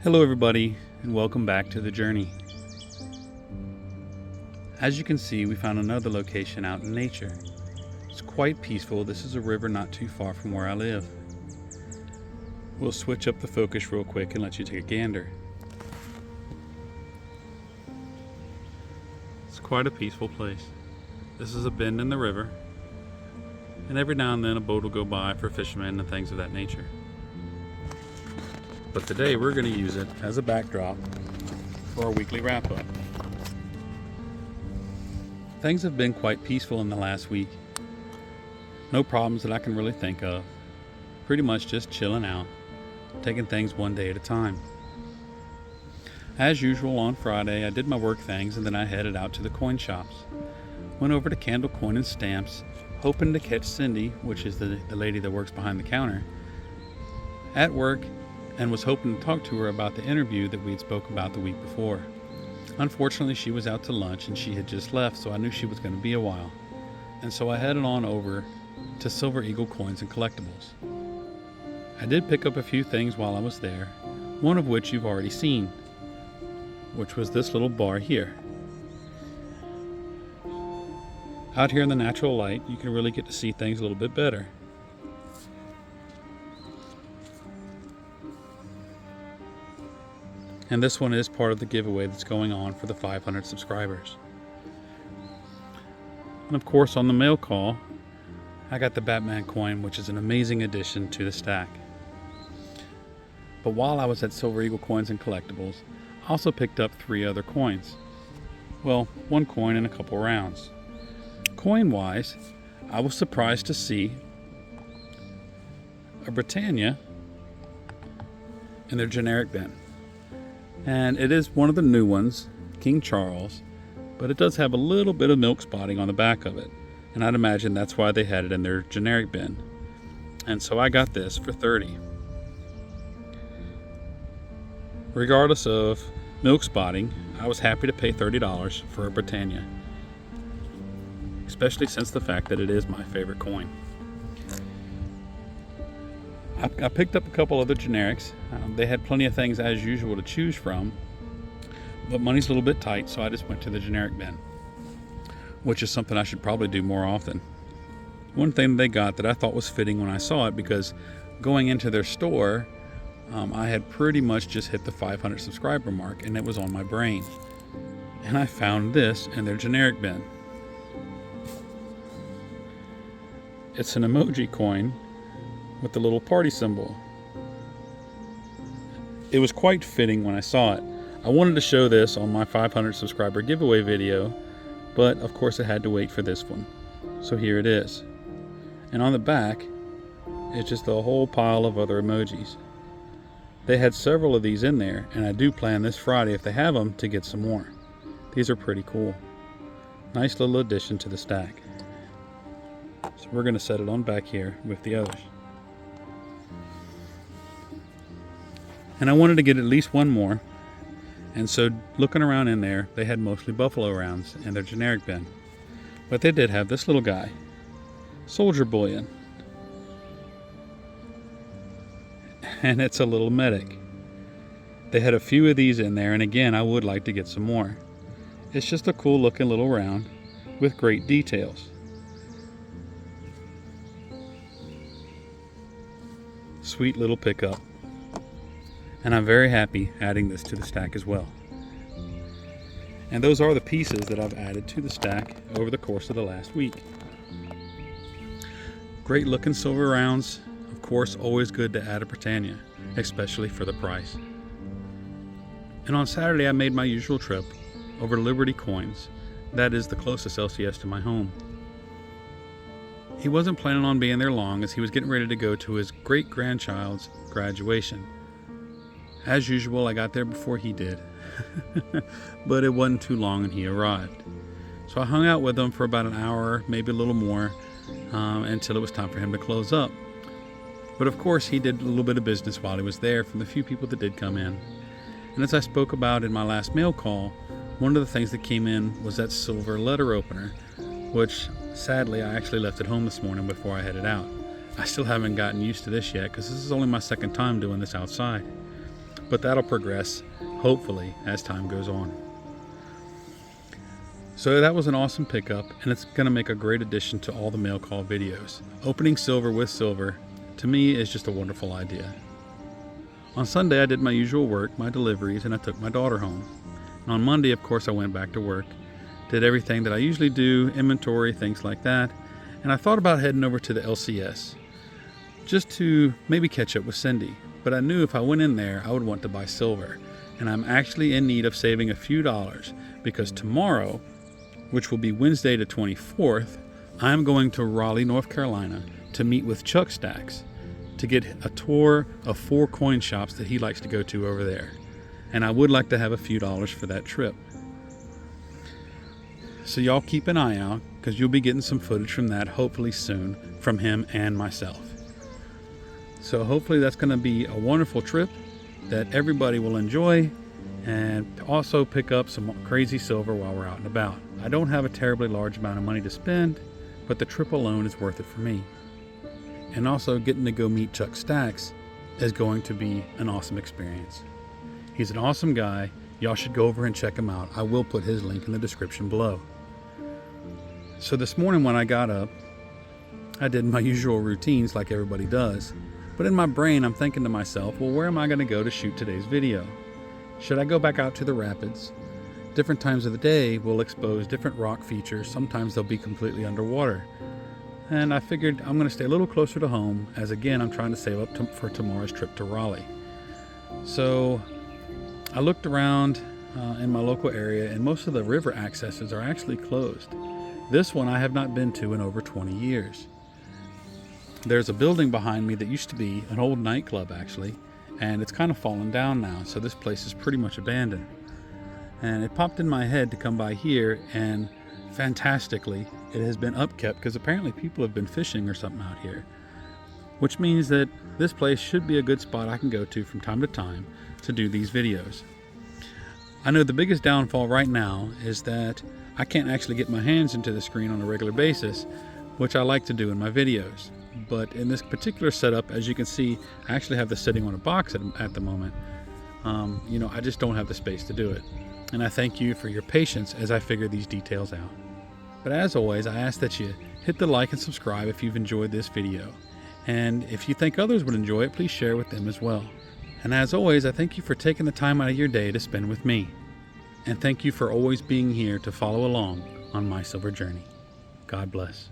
Hello everybody, and welcome back to the journey. As you can see, we found another location out in nature. It's quite peaceful. This is a river not too far from where I live. We'll switch up the focus real quick and let you take a gander. It's quite a peaceful place. This is a bend in the river, and every now and then a boat will go by for fishermen and things of that nature. But today we're going to use it as a backdrop for our weekly wrap-up. Things have been quite peaceful in the last week. No problems that I can really think of. Pretty much just chilling out, taking things one day at a time. As usual, on Friday I did my work things and then I headed out to the coin shops. Went over to Candle Coin and Stamps, hoping to catch Cindy, which is the lady that works behind the counter, at work, and was hoping to talk to her about the interview that we had spoke about the week before. Unfortunately, she was out to lunch and she had just left, so I knew she was going to be a while. And so I headed on over to Silver Eagle Coins and Collectibles. I did pick up a few things while I was there, one of which you've already seen, which was this little bar here. Out here in the natural light, you can really get to see things a little bit better. And this one is part of the giveaway that's going on for the 500 subscribers. And of course, on the mail call, I got the Batman coin, which is an amazing addition to the stack. But while I was at Silver Eagle Coins and Collectibles, I also picked up 3 other coins. Well, 1 coin and a couple rounds. Coin-wise, I was surprised to see a Britannia in their generic bin. And it is one of the new ones, King Charles, but it does have a little bit of milk spotting on the back of it. And I'd imagine that's why they had it in their generic bin. And so I got this for $30. Regardless of milk spotting, I was happy to pay $30 for a Britannia. Especially since the fact that it is my favorite coin. I picked up a couple other generics. They had plenty of things as usual to choose from, but money's a little bit tight, so I just went to the generic bin, which is something I should probably do more often. One thing they got that I thought was fitting when I saw it, because going into their store, I had pretty much just hit the 500 subscriber mark and it was on my brain. And I found this in their generic bin. It's an emoji coin with the little party symbol. It was quite fitting when I saw it. I wanted to show this on my 500 subscriber giveaway video, but of course I had to wait for this one. So here it is. And on the back, it's just a whole pile of other emojis. They had several of these in there, and I do plan this Friday, if they have them, to get some more. These are pretty cool. Nice little addition to the stack. So we're going to set it on back here with the others. And I wanted to get at least one more, and so looking around in there, they had mostly buffalo rounds in their generic bin. But they did have this little guy, Soldier Bullion. And it's a little medic. They had a few of these in there, and again, I would like to get some more. It's just a cool looking little round with great details. Sweet little pickup. And I'm very happy adding this to the stack as well. And those are the pieces that I've added to the stack over the course of the last week. Great looking silver rounds. Of course, always good to add a Britannia, especially for the price. And on Saturday I made my usual trip over to Liberty Coins. That is the closest LCS to my home. He wasn't planning on being there long, as he was getting ready to go to his great-grandchild's graduation. As usual, I got there before he did, but it wasn't too long and he arrived. So I hung out with him for about an hour, maybe a little more, until it was time for him to close up. But of course, he did a little bit of business while he was there from the few people that did come in. And as I spoke about in my last mail call, one of the things that came in was that silver letter opener, which sadly I actually left at home this morning before I headed out. I still haven't gotten used to this yet, because this is only my second time doing this outside. but that'll progress, hopefully, as time goes on. So that was an awesome pickup, and it's going to make a great addition to all the mail call videos. Opening silver with silver, to me, is just a wonderful idea. On Sunday, I did my usual work, my deliveries, and I took my daughter home. And on Monday, of course, I went back to work, did everything that I usually do, inventory, things like that, and I thought about heading over to the LCS, just to maybe catch up with Cindy. But I knew if I went in there, I would want to buy silver, and I'm actually in need of saving a few dollars, because tomorrow, which will be Wednesday the 24th, I'm going to Raleigh, North Carolina to meet with Chuck Stacks to get a tour of 4 coin shops that he likes to go to over there. And I would like to have a few dollars for that trip. So y'all keep an eye out, because you'll be getting some footage from that hopefully soon from him and myself. So hopefully that's going to be a wonderful trip that everybody will enjoy, and also pick up some crazy silver while we're out and about. I don't have a terribly large amount of money to spend, but the trip alone is worth it for me. And also getting to go meet Chuck Stacks is going to be an awesome experience. He's an awesome guy. Y'all should go over and check him out. I will put his link in the description below. So this morning when I got up, I did my usual routines like everybody does. But in my brain, I'm thinking to myself, well, where am I going to go to shoot today's video? Should I go back out to the rapids? Different times of the day will expose different rock features. Sometimes they'll be completely underwater. And I figured I'm going to stay a little closer to home, as again, I'm trying to save up for tomorrow's trip to Raleigh. So I looked around in my local area, and most of the river accesses are actually closed. This one I have not been to in over 20 years. There's a building behind me that used to be an old nightclub actually, and it's kind of fallen down now, so this place is pretty much abandoned. And it popped in my head to come by here, and fantastically, it has been upkept because apparently people have been fishing or something out here, which means that this place should be a good spot I can go to from time to time to do these videos. I know the biggest downfall right now is that I can't actually get my hands into the screen on a regular basis, which I like to do in my videos. But in this particular setup, as you can see, I actually have this sitting on a box at the moment. I just don't have the space to do it. And I thank you for your patience as I figure these details out. But as always, I ask that you hit the like and subscribe if you've enjoyed this video. And if you think others would enjoy it, please share with them as well. And as always, I thank you for taking the time out of your day to spend with me. And thank you for always being here to follow along on my silver journey. God bless.